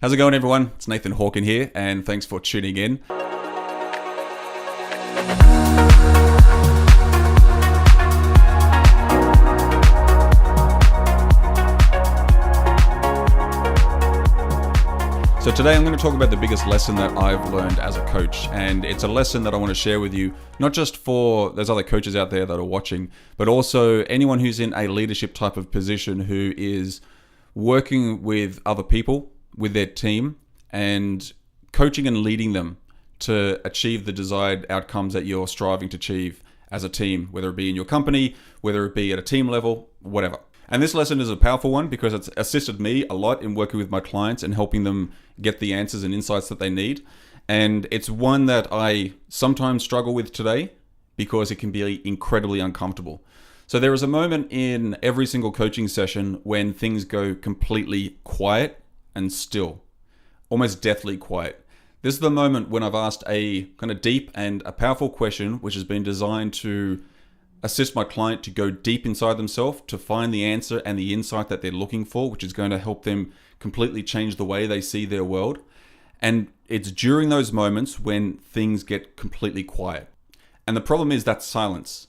How's it going, everyone? It's Nathan Hawken here, and thanks for tuning in. So today I'm going to talk about the biggest lesson that I've learned as a coach, and it's a lesson that I want to share with you, not just for there's other coaches out there that are watching, but also anyone who's in a leadership type of position who is working with other people, with their team, and coaching and leading them to achieve the desired outcomes that you're striving to achieve as a team, whether it be in your company, whether it be at a team level, whatever. And this lesson is a powerful one because it's assisted me a lot in working with my clients and helping them get the answers and insights that they need. And it's one that I sometimes struggle with today because it can be incredibly uncomfortable. So there is a moment in every single coaching session when things go completely quiet and still, almost deathly quiet. This is the moment when I've asked a kind of deep and a powerful question, which has been designed to assist my client to go deep inside themselves to find the answer and the insight that they're looking for, which is going to help them completely change the way they see their world. And it's during those moments when things get completely quiet. And the problem is that silence.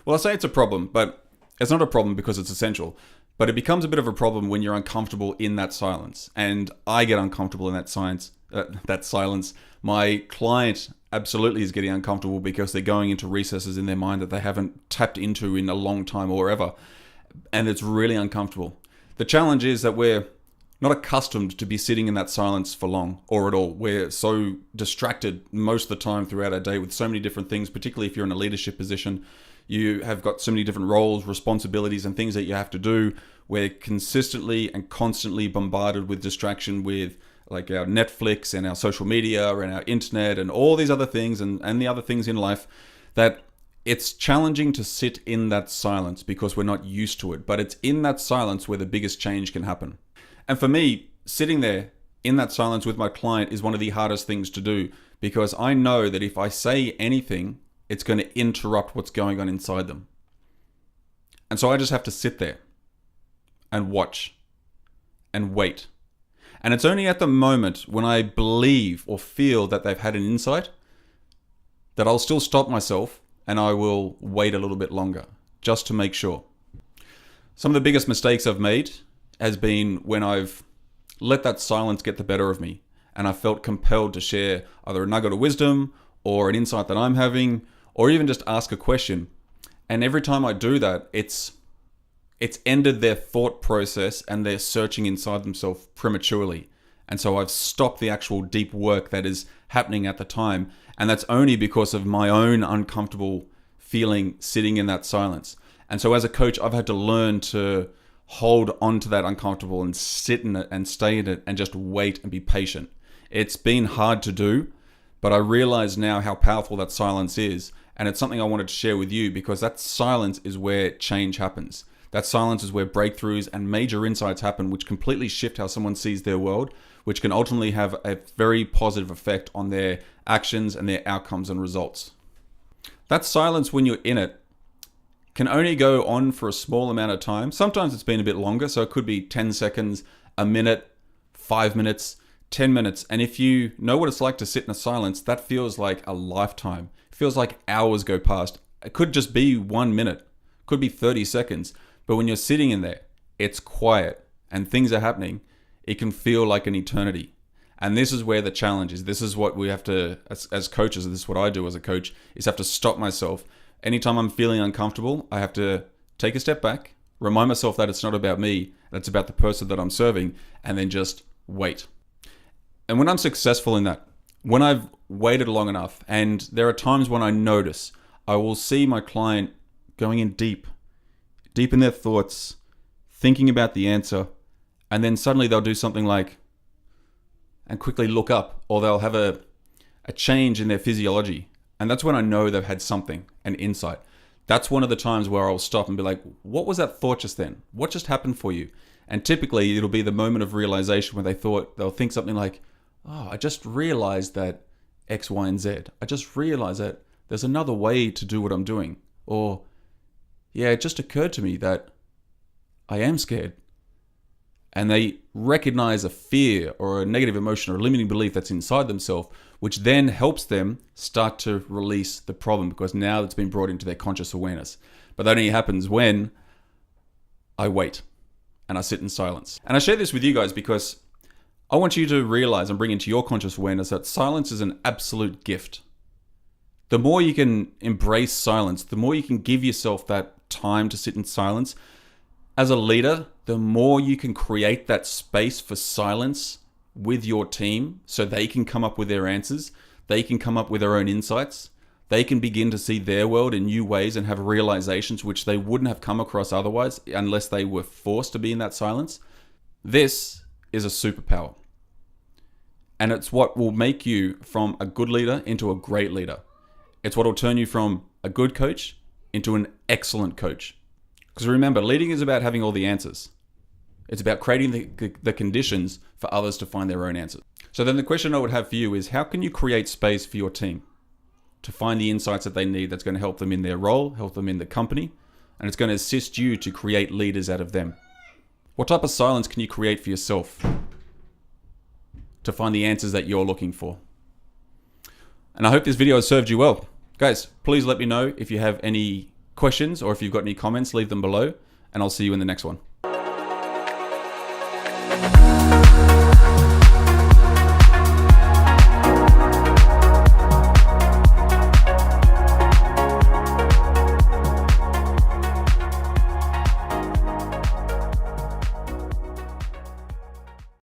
Well, I say it's a problem, but it's not a problem because it's essential. But it becomes a bit of a problem when you're uncomfortable in that silence. And I get uncomfortable in that silence. My client absolutely is getting uncomfortable because they're going into recesses in their mind that they haven't tapped into in a long time or ever. And it's really uncomfortable. The challenge is that we're not accustomed to be sitting in that silence for long or at all. We're so distracted most of the time throughout our day with so many different things, particularly if you're in a leadership position. You have got so many different roles, responsibilities, and things that you have to do. We're consistently and constantly bombarded with distraction with like our Netflix and our social media and our internet and all these other things and the other things in life, that it's challenging to sit in that silence because we're not used to it. But it's in that silence where the biggest change can happen. And for me, sitting there in that silence with my client is one of the hardest things to do because I know that if I say anything, it's going to interrupt what's going on inside them. And so I just have to sit there and watch and wait. And it's only at the moment when I believe or feel that they've had an insight that I'll still stop myself and I will wait a little bit longer just to make sure. Some of the biggest mistakes I've made has been when I've let that silence get the better of me and I felt compelled to share either a nugget of wisdom or an insight that I'm having, or even just ask a question. And every time I do that, it's ended their thought process and they're searching inside themselves prematurely. And so I've stopped the actual deep work that is happening at the time. And that's only because of my own uncomfortable feeling sitting in that silence. And so as a coach, I've had to learn to hold on to that uncomfortable and sit in it and stay in it and just wait and be patient. It's been hard to do, but I realize now how powerful that silence is. And it's something I wanted to share with you because that silence is where change happens. That silence is where breakthroughs and major insights happen, which completely shift how someone sees their world, which can ultimately have a very positive effect on their actions and their outcomes and results. That silence, when you're in it, can only go on for a small amount of time. Sometimes it's been a bit longer, so it could be 10 seconds, a minute, 5 minutes, 10 minutes. And if you know what it's like to sit in a silence, that feels like a lifetime. It feels like hours go past. It could just be 1 minute, could be 30 seconds. But when you're sitting in there, it's quiet and things are happening. It can feel like an eternity. And this is where the challenge is. This is what we have to, as coaches, this is what I do as a coach, is have to stop myself. Anytime I'm feeling uncomfortable, I have to take a step back, remind myself that it's not about me, it's about the person that I'm serving, and then just wait. And when I'm successful in that, when I've waited long enough, and there are times when I notice, I will see my client going in deep in their thoughts, thinking about the answer, and then suddenly they'll do something like, and quickly look up, or they'll have a change in their physiology. And that's when I know they've had something, an insight. That's one of the times where I'll stop and be like, what was that thought just then? What just happened for you? And typically it'll be the moment of realization where they'll think something like, oh, I just realized that X, Y, and Z. I just realized that there's another way to do what I'm doing. Or, yeah, it just occurred to me that I am scared. and they recognize a fear or a negative emotion or a limiting belief that's inside themselves, which then helps them start to release the problem because now it's been brought into their conscious awareness. But that only happens when I wait and I sit in silence. And I share this with you guys because I want you to realize and bring into your conscious awareness that silence is an absolute gift. The more you can embrace silence, the more you can give yourself that time to sit in silence. As a leader, the more you can create that space for silence with your team so they can come up with their answers, they can come up with their own insights, they can begin to see their world in new ways and have realizations which they wouldn't have come across otherwise unless they were forced to be in that silence. This is a superpower. And it's what will make you from a good leader into a great leader. It's what will turn you from a good coach into an excellent coach. Because remember, leading is about having all the answers. It's about creating the conditions for others to find their own answers. So then the question I would have for you is, how can you create space for your team to find the insights that they need that's going to help them in their role, help them in the company, and it's going to assist you to create leaders out of them? What type of silence can you create for yourself to find the answers that you're looking for? And I hope this video has served you well. Guys, please let me know if you have any questions or if you've got any comments, leave them below, and I'll see you in the next one.